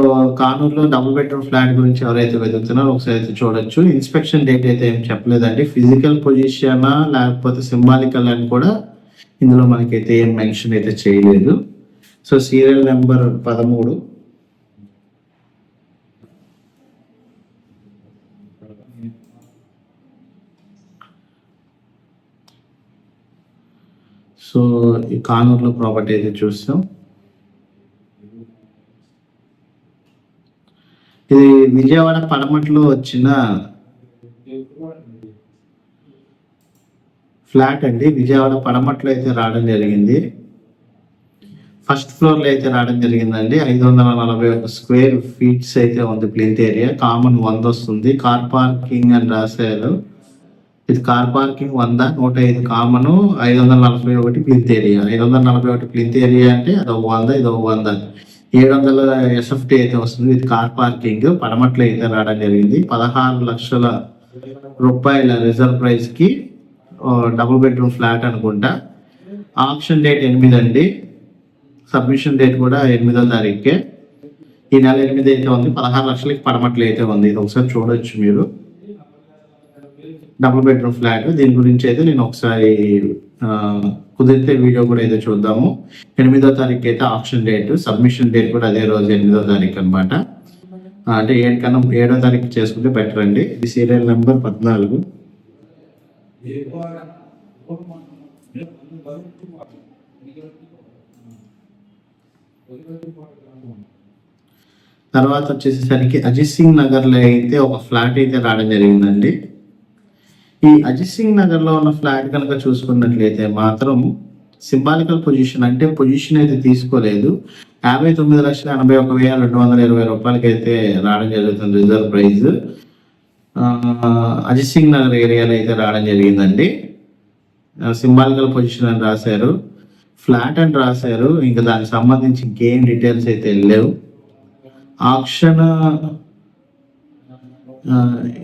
కానూరులో డబుల్ బెడ్రూమ్ ఫ్లాట్ గురించి ఎవరైతే వెతుకుతున్నారో ఒకసారి అయితే చూడొచ్చు. ఇన్స్పెక్షన్ డేట్ అయితే ఏం చెప్పలేదండి. ఫిజికల్ పొజిషన్ లేకపోతే సింబాలికల్ అని కూడా ఇందులో మనకైతే ఏం మెన్షన్ అయితే చేయలేదు. So serial number 13. సో ఈ కానూరులో ప్రాపర్టీ అయితే చూస్తాం. ఇది విజయవాడ పడమట్లో వచ్చిన ఫ్లాట్ అండి. విజయవాడ పడమట్లో అయితే రావడం జరిగింది. ఫస్ట్ ఫ్లోర్లో అయితే రావడం జరిగిందండి. 541 స్క్వేర్ ఫీట్స్ అయితే ఉంది. ప్లింత్ ఏరియా కామన్ 100 వస్తుంది. కార్ పార్కింగ్ అని రాశారు. ఇది car parking 100, 105 common, 541 plinth area. 541 plinth area అంటే అదొక 100, ఇదొక 100, 700 SFT అయితే వస్తుంది. ఇది కార్ పార్కింగ్ పడమట్లో అయితే రావడం జరిగింది. 16 లక్షల రూపాయల రిజర్వ్ ప్రైస్ కి డబుల్ బెడ్రూమ్ ఫ్లాట్ అనుకుంటా. ఆప్షన్ డేట్ 8 అండి. సబ్మిషన్ డేట్ కూడా 8వ తారీఖుకే. ఈ నెల 8 అయితే ఉంది. 16 లక్షలకి పడమట్లో అయితే ఉంది. ఇది ఒకసారి చూడొచ్చు మీరు. Double bedroom flat. దీని గురించి అయితే నేను ఒకసారి కుదిరితే వీడియో కూడా అయితే చూద్దాము. 8వ తారీఖు అయితే ఆప్షన్ డేట్, సబ్మిషన్ డేట్ కూడా అదే రోజు 8వ తారీఖు అనమాట. అంటే 7వ తారీఖు చేసుకుంటే బెటర్ అండి. ఇది సీరియల్ నెంబర్ 14. తర్వాత వచ్చేసరికి అజిత్ సింగ్ నగర్ లో అయితే ఒక ఫ్లాట్ అయితే రావడం జరిగిందండి. ఈ అజిత్ సింగ్ నగర్ లో ఉన్న ఫ్లాట్ కనుక చూసుకున్నట్లయితే మాత్రం సింబాలికల్ పొజిషన్, అంటే పొజిషన్ అయితే తీసుకోలేదు. 59,81,220 రూపాయలకి అయితే రావడం జరుగుతుంది రిజర్వ్ ప్రైస్. అజిత్ సింగ్ నగర్ ఏరియాలో అయితే రావడం జరిగిందండి. సింబాలికల్ పొజిషన్ అని రాశారు, ఫ్లాట్ అని రాశారు. ఇంకా దానికి సంబంధించి ఇంకేం డీటెయిల్స్ అయితే లేవు. ఆప్షన్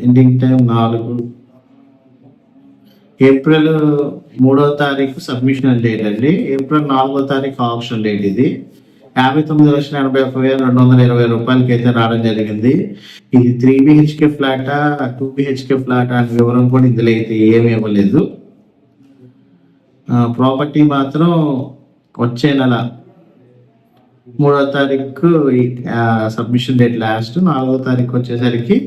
ఎండింగ్ టైం 4 ఏప్రిల్ 3వ తారీఖు సబ్మిషన్ డేట్ అండి. ఏప్రిల్ 4వ తారీఖు ఆప్షన్ డేట్. ఇది 59,81,220 రూపాయలకి అయితే రావడం జరిగింది. ఇది 3 BHK ఫ్లాటా 2 BHK ఫ్లాటా అనే వివరం కూడా ఇందులో అయితే ఏమి ఇవ్వలేదు. ప్రాపర్టీ మాత్రం వచ్చే నెల 3వ తారీఖు సబ్మిషన్ డేట్ లాస్ట్, 4వ తారీఖు వచ్చేసరికి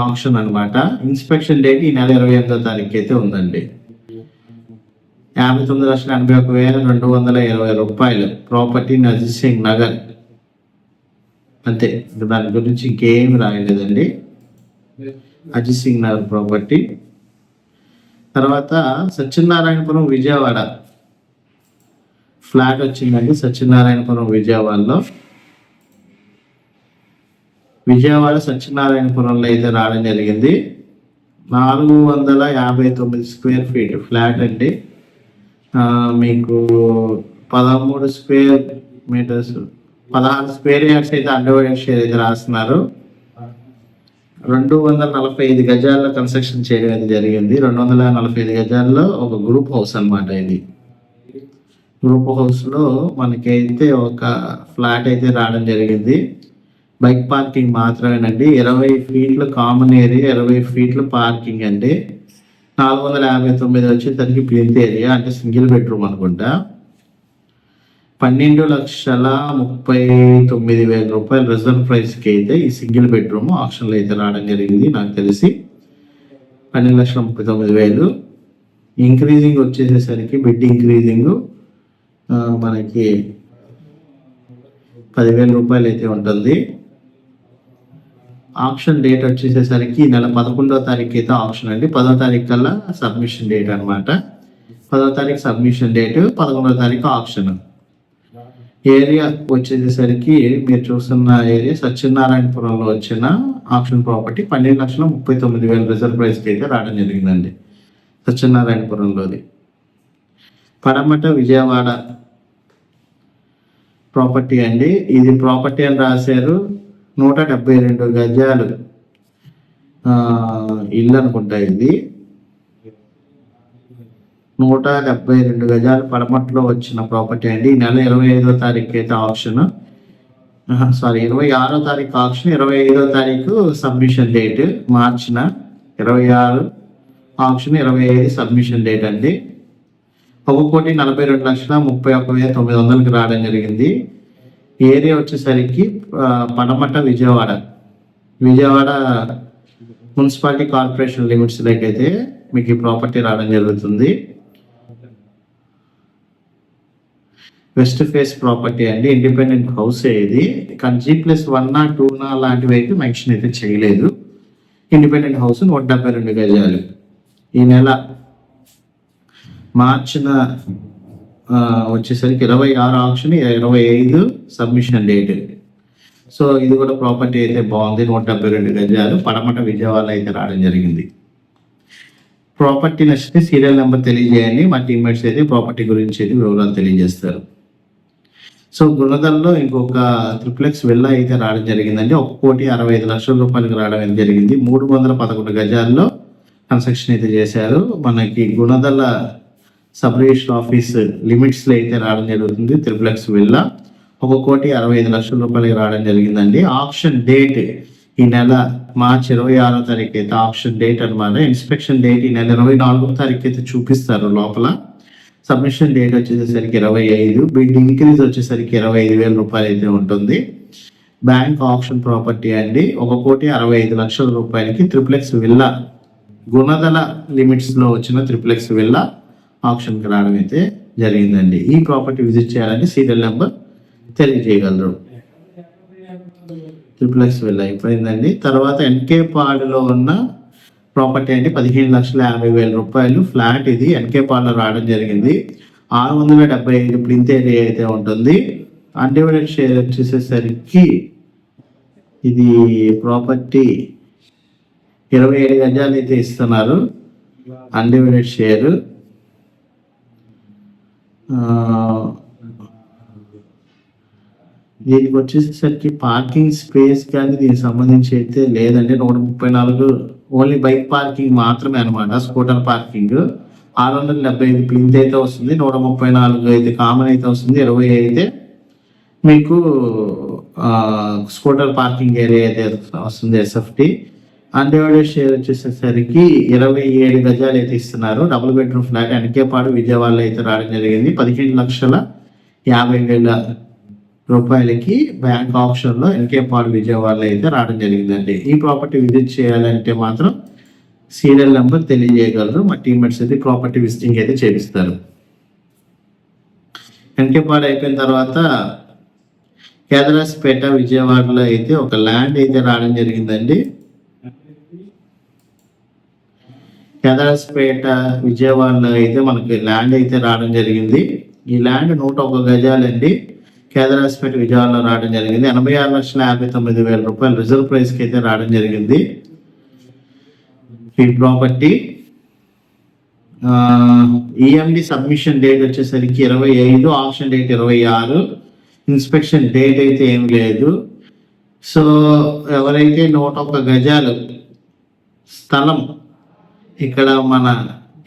ఆప్షన్ అనమాట. ఇన్స్పెక్షన్ డేట్ ఈ నెల 28వ తారీఖు అయితే ఉందండి. 59,81,220 రూపాయలు ప్రాపర్టీ అజిత్ సింగ్ నగర్. అంతే, దాని గురించి ఇంకేమి రాయలేదండి. అజిత్ సింగ్ నగర్ ప్రాపర్టీ. తర్వాత సత్యనారాయణపురం విజయవాడ ఫ్లాట్ వచ్చిందండి. సత్యనారాయణపురం విజయవాడలో, విజయవాడ సత్యనారాయణపురంలో అయితే రావడం జరిగింది. 459 స్క్వేర్ ఫీట్ ఫ్లాట్ అండి. మీకు 13 స్క్వేర్ మీటర్స్ 16 స్క్వేర్ యార్డ్స్ అయితే అండర్వైడ్ షేర్ అయితే రాస్తున్నారు. 245 గజాల్లో కన్స్ట్రక్షన్ చేయడం అయితే జరిగింది. 245 గజాల్లో ఒక గ్రూప్ హౌస్ అన్నమాట. ఇది గ్రూప్ హౌస్ లో మనకైతే ఒక ఫ్లాట్ అయితే రావడం జరిగింది. బైక్ పార్కింగ్ మాత్రమేనండి. 20 ఫీట్లు కామన్ ఏరియా, 20 ఫీట్లు పార్కింగ్ అండి. 459 వచ్చేసరికి ప్లింత్ ఏరియా, అంటే సింగిల్ బెడ్రూమ్ అనుకుంటా. 12,39,000 రూపాయలు రిజర్వ్ ప్రైస్కి అయితే ఈ సింగిల్ బెడ్రూమ్ ఆప్షన్లో అయితే రావడం జరిగింది. నాకు తెలిసి 12,39,000. ఇంక్రీజింగ్ వచ్చేసేసరికి బిడ్ ఇంక్రీజింగ్ మనకి 10,000 రూపాయలు అయితే ఉంటుంది. ఆప్షన్ డేట్ వచ్చేసేసరికి ఈ నెల 11వ తారీఖు అయితే ఆప్షన్ అండి. 10వ తారీఖు కల్లా సబ్మిషన్ డేట్ అనమాట. 10వ తారీఖు సబ్మిషన్ డేట్, 11వ తారీఖు ఆప్షన్. ఏరియా వచ్చేసేసరికి మీరు చూస్తున్న ఏరియా సత్యనారాయణపురంలో వచ్చిన ఆప్షన్ ప్రాపర్టీ. 12,39,000 రిజర్వ్ ప్రైస్కి అయితే రావడం జరిగిందండి సత్యనారాయణపురంలోది. పడమట విజయవాడ ప్రాపర్టీ అండి. ఇది ప్రాపర్టీ అని రాశారు. 172 గజాలు ఇల్లు అనుకుంటా. ఇది 172 గజాలు పడమట్లో వచ్చిన ప్రాపర్టీ అండి. ఈ నెల 25వ తారీఖు అయితే ఆప్షన్, 26వ తారీఖు ఆప్షన్, 25వ తారీఖు సబ్మిషన్ డేట్. మార్చిన 26 ఆప్షన్, 25 సబ్మిషన్ డేట్ అండి. 1,42,31,900 రావడం జరిగింది. ఏరియా వచ్చేసరికి పడమట విజయవాడ మున్సిపాలిటీ కార్పొరేషన్ లిమిట్స్ అయితే మీకు ఈ ప్రాపర్టీ రావడం జరుగుతుంది. వెస్ట్ ఫేస్ ప్రాపర్టీ అండి. ఇండిపెండెంట్ హౌస్ ఇది. కానీ G+1 2 లాంటివి అయితే మెన్షన్ అయితే చేయలేదు. ఇండిపెండెంట్ హౌస్ 172 గజాలు. ఈ నెల మార్చిన వచ్చేసరికి 26 ఆప్షన్, 25 సబ్మిషన్ డేట్. సో ఇది కూడా ప్రాపర్టీ అయితే బాగుంది. 172 గజాలు పడమట విజయవాడ అయితే రావడం జరిగింది. ప్రాపర్టీ నచ్చితే సీరియల్ నెంబర్ తెలియజేయండి. మా టీమ్మేట్స్ అయితే ప్రాపర్టీ గురించి అయితే వివరాలు తెలియజేస్తారు. సో గుణదల్లో ఇంకొక ట్రిప్లెక్స్ విల్లా అయితే రావడం జరిగిందండి. 1,65,00,000 రూపాయలకు రావడం జరిగింది. 311 గజాల్లో కన్స్ట్రక్షన్ అయితే చేశారు. మనకి Gunadala sub register office limits లో అయితే రావడం జరుగుతుంది. ట్రిప్లెక్స్ విల్లా 1,65,00,000 రూపాయలకి రావడం జరిగిందండి. ఆప్షన్ డేట్ ఈ నెల మార్చి 26వ తారీఖు అయితే ఆప్షన్ డేట్ అనమాట. ఇన్స్పెక్షన్ డేట్ ఈ నెల 24వ తారీఖు అయితే చూపిస్తారు లోపల. సబ్మిషన్ డేట్ వచ్చేసరికి 25. బిడ్ ఇంక్రీజ్ వచ్చేసరికి 25,000 రూపాయలు అయితే ఉంటుంది. బ్యాంక్ ఆప్షన్ ప్రాపర్టీ అండి. 1,65,00,000 రూపాయలకి ట్రిప్లెక్స్ విల్లా గుణదల లిమిట్స్ లో వచ్చిన ట్రిప్లెక్స్ విల్లా ఆప్షన్ కి రావడం అయితే జరిగిందండి. ఈ ప్రాపర్టీ విజిట్ చేయాలంటే సీరియల్ నెంబర్ తెలియజేయగలరు. ట్రిప్లెక్స్ విల్లా అయిపోయిందండి. తర్వాత ఎన్కే పాడులో ఉన్న ప్రాపర్టీ అంటే 15,50,000 రూపాయలు ఫ్లాట్. ఇది ఎన్కే పాడులో రావడం జరిగింది. 675 ప్లింత్ ఏరియా అయితే ఉంటుంది. అన్డివైడెడ్ షేర్ వచ్చేసేసరికి ఇది ప్రాపర్టీ 27 గజాలు అయితే ఇస్తున్నారు. అన్డివైడెడ్ షేర్ దీనికి వచ్చేసరికి పార్కింగ్ స్పేస్ కానీ దీనికి సంబంధించి అయితే లేదండి. 134 ఓన్లీ బైక్ పార్కింగ్ మాత్రమే అనమాట. స్కూటర్ పార్కింగ్ 675 ప్లింత్ అయితే వస్తుంది. 134 అయితే కామన్ అయితే వస్తుంది. 20 అయితే మీకు స్కూటర్ పార్కింగ్ ఏరియా అయితే వస్తుంది SFT. అన్డివైడెడ్ షేర్ వచ్చేసరికి 27 గజాలు అయితే ఇస్తున్నారు. డబుల్ బెడ్రూమ్ ఫ్లాట్ ఎన్కేపాడు విజయవాడలో అయితే రావడం జరిగింది. 15,50,000 రూపాయలకి బ్యాంక్ ఆప్షన్ లో ఎన్కేపాడు విజయవాడలో అయితే రావడం జరిగిందండి. ఈ ప్రాపర్టీ విజిట్ చేయాలంటే మాత్రం సీరియల్ నెంబర్ తెలియజేయగలరు. మా టీమ్మేట్స్ అయితే ప్రాపర్టీ విజిటింగ్ అయితే చేపిస్తారు. ఎన్కేపాడు అయిపోయిన తర్వాత కేదరాస్పేట విజయవాడలో అయితే ఒక ల్యాండ్ అయితే రావడం జరిగిందండి. కేదారస్పేట విజయవాడలో అయితే మనకి ల్యాండ్ అయితే రావడం జరిగింది. ఈ ల్యాండ్ 101 గజాలండి. కేదారస్పేట విజయవాడలో రావడం జరిగింది. 86,59,000 రూపాయలు రిజర్వ్ ప్రైస్కి అయితే రావడం జరిగింది ఈ ప్రాపర్టీ. ఈఎండి సబ్మిషన్ డేట్ వచ్చేసరికి 25, ఆప్షన్ డేట్ 26, ఇన్స్పెక్షన్ డేట్ అయితే ఏం లేదు. సో ఎవరైతే 101 గజాలు స్థలం ఇక్కడ మన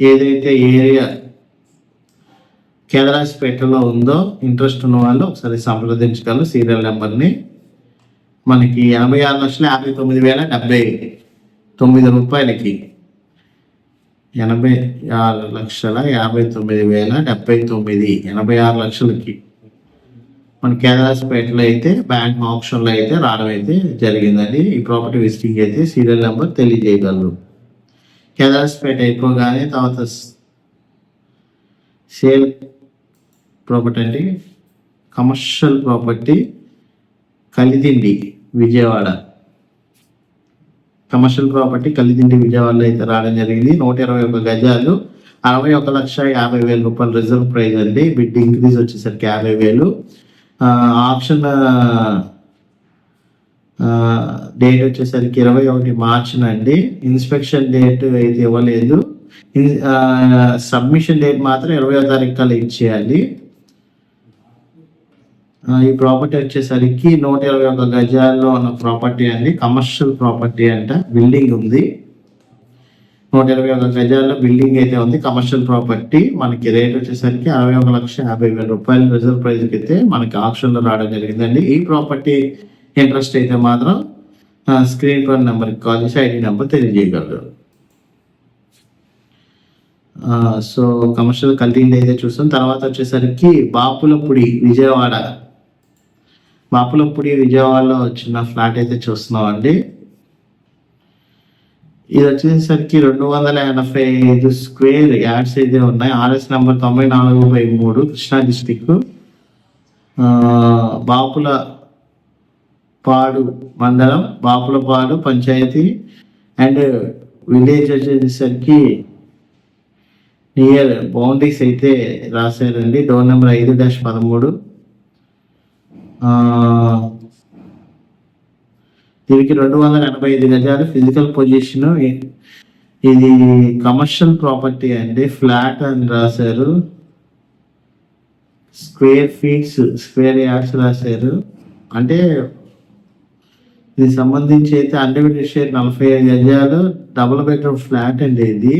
ఏదైతే ఏరియా కేదారస్పేటలో ఉందో ఇంట్రెస్ట్ ఉన్న వాళ్ళు ఒకసారి సంప్రదించగలరు. సీరియల్ నెంబర్ని మనకి 86,59,079 రూపాయలకి 86,59,079 86 లక్షలకి మన కేదారస్పేటలో అయితే బ్యాంక్ ఆప్షన్లో అయితే రావడం అయితే జరిగిందండి. ఈ ప్రాపర్టీ విజిటింగ్ అయితే సీరియల్ నెంబర్ తెలియజేయగలరు. కేదారస్పేట అయిపోగానే తర్వాత సేల్ ప్రాపర్టీ అంటే commercial property Kalidindi Vijayawada. Commercial property Kalidindi విజయవాడలో అయితే రావడం జరిగింది. 121 గజాలు 61,50,000 రూపాయలు రిజర్వ్ ప్రైస్ అండి. బిడ్ ఇంక్రీజ్ వచ్చేసరికి 50,000. ఆప్షన్ డేట్ వచ్చేసరికి 21 మార్చినండి. ఇన్స్పెక్షన్ డేట్ అయితే ఇవ్వలేదు. సబ్మిషన్ డేట్ మాత్రం 20వ తారీఖు కల్లా ఇచ్చేయాలి. ఈ ప్రాపర్టీ వచ్చేసరికి 121 గజాల్లో ఉన్న ప్రాపర్టీ అండి. కమర్షియల్ ప్రాపర్టీ అంట. బిల్డింగ్ ఉంది. 121 గజాల్లో బిల్డింగ్ అయితే ఉంది. Commercial property. మనకి రేట్ వచ్చేసరికి 61,50,000 రూపాయలు రిజర్వ్ ప్రైస్కి అయితే మనకి ఆప్షన్లో రావడం జరిగిందండి. ఈ ప్రాపర్టీ ఇంట్రెస్ట్ అయితే మాత్రం స్క్రీన్ పర్ నెంబర్కి కాల్ చేసి ఐడి నెంబర్ తెలియజేయగలరు. సో కమర్షియల్ కలిగింది అయితే చూస్తాం. తర్వాత వచ్చేసరికి బాపులపూడి విజయవాడలో వచ్చిన ఫ్లాట్ అయితే చూస్తున్నాం అండి. ఇది వచ్చేసరికి 285 స్క్వేర్ యాడ్స్ అయితే ఉన్నాయి. RS number 94/3 Krishna district, Bapulapadu మండలం, బాపులపాడు పంచాయతీ అండ్ విలేజ్ వచ్చేసరికి నియర్ బౌండరీస్ అయితే రాశారండి. Door number 5-13. దీనికి 285 గజాలు ఫిజికల్ పొజిషన్. ఇది కమర్షియల్ ప్రాపర్టీ అండి. ఫ్లాట్ అని రాశారు. స్క్వేర్ యార్డ్స్ రాశారు. అంటే ఇది సంబంధించి అయితే అన్డివైడెడ్ షేర్ 45 గజాలు డబుల్ బెడ్రూమ్ ఫ్లాట్ అండి. ఇది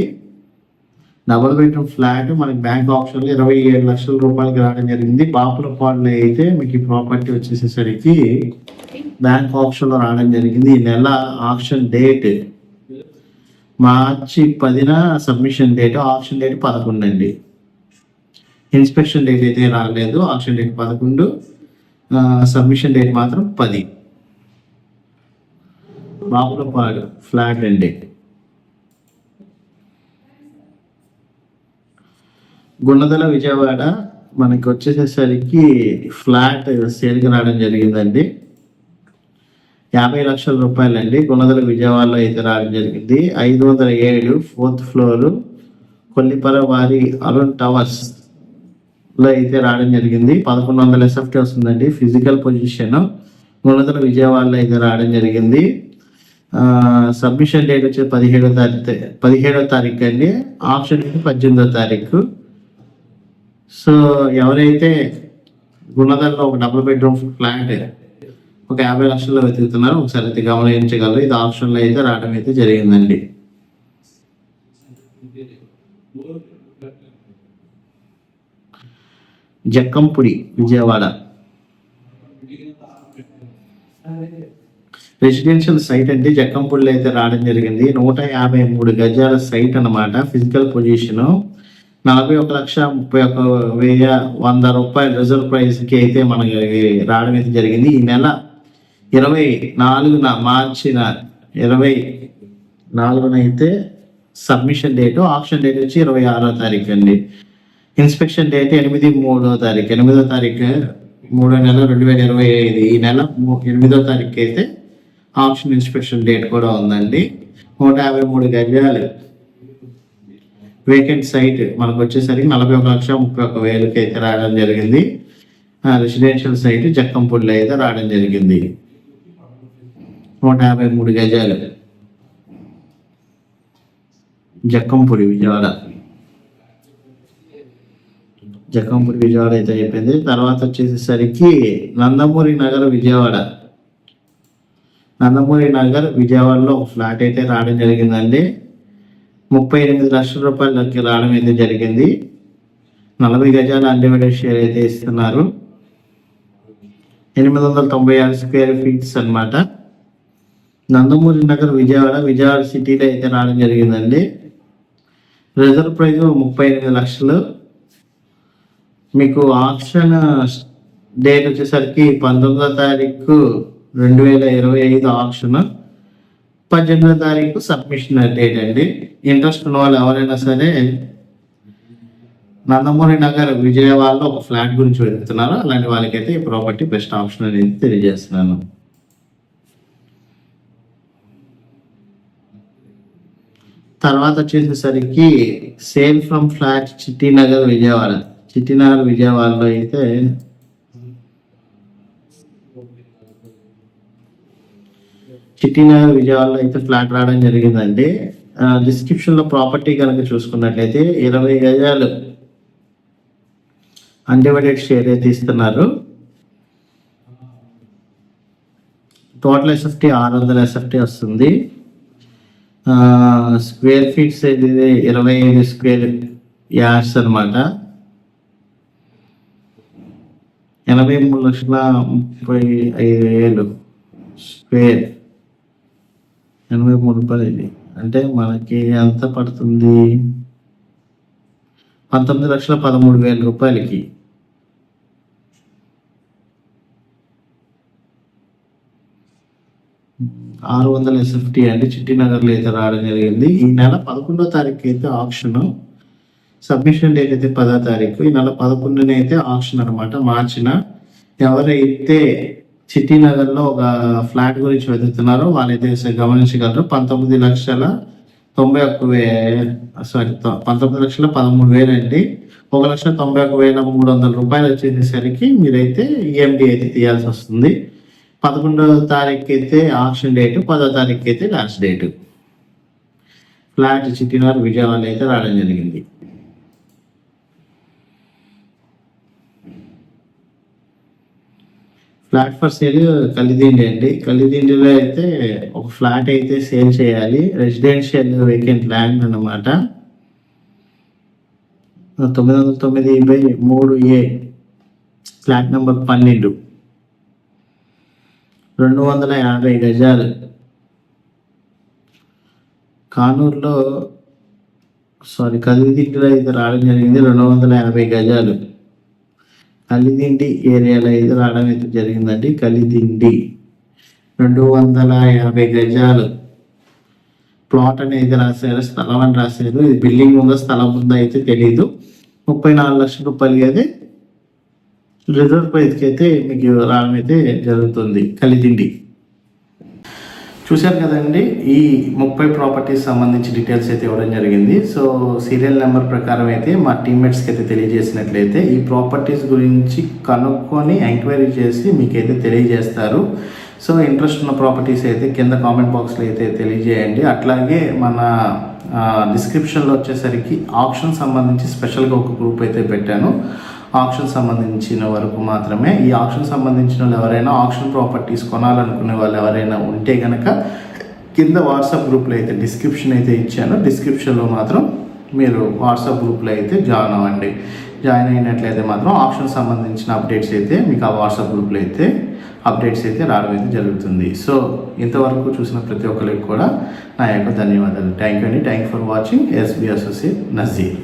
డబుల్ బెడ్రూమ్ ఫ్లాట్ మనకి బ్యాంక్ ఆప్షన్లో 27 లక్షల రూపాయలకి రావడం జరిగింది. బాపులపాడులో అయితే మీకు ఈ ప్రాపర్టీ వచ్చేసేసరికి బ్యాంక్ ఆప్షన్లో రావడం జరిగింది. ఈ నెల ఆప్షన్ డేట్ మార్చి 10న, సబ్మిషన్ డేట్ ఆప్షన్ డేట్ 11 అండి. ఇన్స్పెక్షన్ డేట్ అయితే రాలేదు. ఆప్షన్ డేట్ 11, సబ్మిషన్ డేట్ మాత్రం 10. బాపులపాడు ఫ్లాట్ అండి. గుణదల విజయవాడ మనకి వచ్చేసేసరికి ఫ్లాట్ సేల్కి రావడం జరిగిందండి. 50 లక్షల రూపాయలండి. గుణదల విజయవాడలో అయితే రావడం జరిగింది. 507 4th ఫ్లోర్ కొల్లిపర వారి అరుణ్ టవర్స్ లో అయితే రావడం జరిగింది. 1100 SFT వస్తుందండి. ఫిజికల్ పొజిషన్ గుణదల విజయవాడలో అయితే రావడం జరిగింది. సబ్మిషన్ డేట్ వచ్చి 17వ తారీఖు అండి. ఆప్షన్ 18వ తారీఖు. సో ఎవరైతే గుణదల్లో ఒక డబుల్ బెడ్రూమ్ ఫ్లాట్ ఒక 50 లక్షల్లో వెతుకుతున్నారు ఒకసారి అయితే గమనించగలరు. ఇది ఆప్షన్లో అయితే రావడం అయితే జరిగిందండి. జక్కంపూడి విజయవాడ రెసిడెన్షియల్ సైట్ అంటే జక్కంపూడిలో అయితే రావడం జరిగింది. 153 గజాల సైట్ అన్నమాట. ఫిజికల్ పొజిషన్ 41,31,100 రూపాయలు రిజర్వ్ ప్రైస్కి అయితే మనకి రావడం అయితే జరిగింది. ఈ నెల 24న మార్చిన 24న అయితే సబ్మిషన్ డేటు. ఆప్షన్ డేట్ వచ్చి 26వ తారీఖు అండి. ఇన్స్పెక్షన్ డేట్ 8/3వ తారీఖు 8వ తారీఖు 3వ నెల 2025. ఈ నెల 8వ తారీఖు అయితే ఆప్షన్ ఇన్స్పెక్షన్ డేట్ కూడా ఉందండి. 153 గజాలు వేకెంట్ సైట్ మనకు వచ్చేసరికి 41,31,000 అయితే రావడం జరిగింది. రెసిడెన్షియల్ సైట్ జక్కంపూడిలో అయితే రావడం జరిగింది. 153 గజాలు జక్కంపూడి విజయవాడ అయితే అయిపోయింది. తర్వాత వచ్చేసరికి నందమూరి నగర్ విజయవాడలో ఒక ఫ్లాట్ అయితే రావడం జరిగిందండి. 38 లక్షల రూపాయలకి రావడం అయితే జరిగింది. 40 గజాల అన్డివైడెడ్ షేర్ అయితే ఇస్తున్నారు. 896 స్క్వేర్ ఫీట్స్ అన్నమాట. నందమూరి నగర్ విజయవాడ సిటీలో అయితే రావడం జరిగిందండి. రిజర్వ్ ప్రైస్ 38 లక్షలు. మీకు ఆప్షన్ డేట్ వచ్చేసరికి 19వ తారీఖు 2025 ఆప్షన్, 18వ తారీఖు సబ్మిషన్ డేట్ అండి. ఇంట్రెస్ట్ ఉన్న వాళ్ళు ఎవరైనా సరే నందమూరి నగర్ విజయవాడలో ఒక ఫ్లాట్ గురించి వెతుకుతున్నారు, అలాంటి వాళ్ళకైతే ఈ ప్రాపర్టీ బెస్ట్ ఆప్షన్ అనేది తెలియజేస్తున్నాను. తర్వాత వచ్చేసరికి సేల్ ఫ్రమ్ ఫ్లాట్ చిట్టినగర్ విజయవాడలో అయితే ఫ్లాట్ రావడం జరిగిందండి. డిస్క్రిప్షన్ లో ప్రాపర్టీ కనుక చూసుకున్నట్లయితే 20 గజాలు అన్డివైడెడ్ షేర్ అయితే ఇస్తున్నారు. టోటల్ ఎస్ఎఫ్టీ 600 ఎస్ఎఫ్టీ వస్తుంది. స్క్వేర్ ఫీట్స్ అయితే 25 స్క్వేర్ యార్డ్స్ అనమాట. 83,35,000 స్క్వేర్, 83 రూపాయలు. ఇది అంటే మనకి ఎంత పడుతుంది? 19,13,000 రూపాయలకి. $600 ఎస్ఎఫ్టీ అంటే చిట్టినగర్లో అయితే రావడం జరిగింది. ఈ నెల 11వ తారీఖు అయితే ఆప్షన్, సబ్మిషన్ డేట్ అయితే 10వ తారీఖు. ఈ నెల 11న అయితే ఆప్షన్ అనమాట. మార్చిన ఎవరైతే చిట్టినగర్లో ఒక ఫ్లాట్ గురించి వెతుకుతున్నారో వాళ్ళైతే గమనించగలరు. 19,13,000 అండి. 1,91,300 రూపాయలు వచ్చేసరికి మీరైతే ఈఎండి అయితే తీయాల్సి వస్తుంది. 11వ తారీఖు అయితే ఆప్షన్ డేట్, 10వ తారీఖు అయితే last date. Flat Chittinagar Vijayawada అయితే రావడం జరిగింది. ఫ్లాట్ ఫర్ సేల్ కలిదిండి అండి. కలిదిండిలో అయితే ఒక ఫ్లాట్ అయితే సేల్ చేయాలి. రెసిడెన్షియల్ వేకెంట్ ల్యాండ్ అన్నమాట. 909/3A ఫ్లాట్ నెంబర్ 12, 250 గజాలు. కానూరులో కలిదిండిలో అయితే రావడం జరిగింది. 250 గజాలు కలిదిండి ఏరియాలో అయితే రావడం అయితే జరిగిందండి. కలిదిండి 250 గజాలు ప్లాట్ అనేది రాశారు, స్థలం అని రాశారు. ఇది బిల్డింగ్ ఉందో స్థలం ఉందో అయితే తెలీదు. 34 లక్షల రూపాయలకి అయితే రిజర్వ్ ప్రైస్కి అయితే మీకు రావడం అయితే జరుగుతుంది. కలిదిండి చూశారు కదండి. ఈ 30 ప్రాపర్టీస్ సంబంధించి డీటెయిల్స్ అయితే ఇవ్వడం జరిగింది. సో సీరియల్ నెంబర్ ప్రకారం అయితే మా టీమ్మేట్స్కి అయితే తెలియజేసినట్లయితే ఈ ప్రాపర్టీస్ గురించి కనుక్కొని ఎంక్వైరీ చేసి మీకైతే తెలియజేస్తారు. సో ఇంట్రెస్ట్ ఉన్న ప్రాపర్టీస్ అయితే కింద కామెంట్ బాక్స్లో అయితే తెలియజేయండి. అట్లాగే మన డిస్క్రిప్షన్లో వచ్చేసరికి ఆప్షన్ సంబంధించి స్పెషల్గా ఒక గ్రూప్ అయితే పెట్టాను. ఆప్షన్ సంబంధించిన వరకు మాత్రమే. ఈ ఆప్షన్ సంబంధించిన వాళ్ళు ఎవరైనా ఆప్షన్ ప్రాపర్టీస్ కొనాలనుకునే వాళ్ళు ఎవరైనా ఉంటే కనుక కింద వాట్సాప్ గ్రూప్లో అయితే డిస్క్రిప్షన్ అయితే ఇచ్చాను. డిస్క్రిప్షన్లో మాత్రం మీరు వాట్సాప్ గ్రూప్లో అయితే జాయిన్ అవ్వండి. జాయిన్ అయినట్లయితే మాత్రం ఆప్షన్ సంబంధించిన అప్డేట్స్ అయితే మీకు ఆ వాట్సాప్ గ్రూప్లో అయితే అప్డేట్స్ అయితే రావడం అయితే జరుగుతుంది. సో ఇంతవరకు చూసిన ప్రతి ఒక్కరికి కూడా నా యొక్క ధన్యవాదాలు. థ్యాంక్ యూ అండి. Thank for watching. SB associate Nazir.